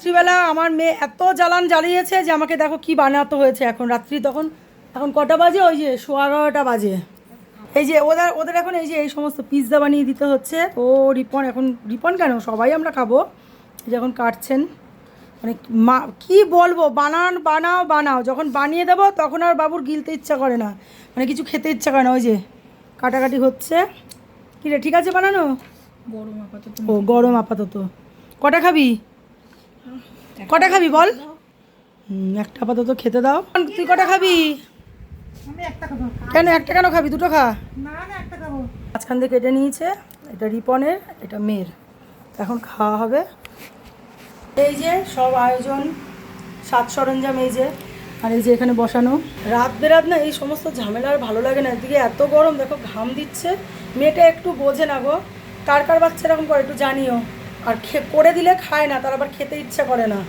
রাত্রিবেলা আমার মেয়ে এত জ্বালান জ্বালিয়েছে যে আমাকে দেখো কি বানাতে হয়েছে এখন রাত্রি তখন এখন কটা বাজে ওই যে 11:15 বাজে। এই যে ওদের ওদের এখন এই যে এই সমস্ত পিৎজা বানিয়ে দিতে হচ্ছে। ও রিপন এখন রিপন কেন সবাই আমরা খাবো। এই যে এখন কাটছেন মানে মা কী বলবো বানাও বানাও যখন বানিয়ে দেবো তখন আর বাবুর গিলতে ইচ্ছা করে না মানে কিছু খেতে ইচ্ছা করে না। ওই যে কাটাকাটি হচ্ছে কী রে ঠিক আছে বানানো গরম আপাতত। ও গরম আপাতত কটা খাবি কটা খাবি বল একটা আপাতত খেতে দাও তুই কটা খাবি আমি একটা খাবো। কেন একটা কেন খাবি দুটো খা না না একটা খাবো। মাঝখান থেকে কেটে নিয়েছে এটা রিপনের এটা মেয়ের এখন খাওয়া হবে। এই যে সব আয়োজন সাজ সরঞ্জাম এই যে আর এই যে এখানে বসানো রাত বেরাত না এই সমস্ত ঝামেলা আর ভালো লাগে না। এদিকে এত গরম দেখো ঘাম দিচ্ছে মেয়েটা একটু বোঝে না গো কার কার বাচ্চা এরকম করে একটু জানিও আর করে দিলে খায় না তার আবার খেতে ইচ্ছা করে না।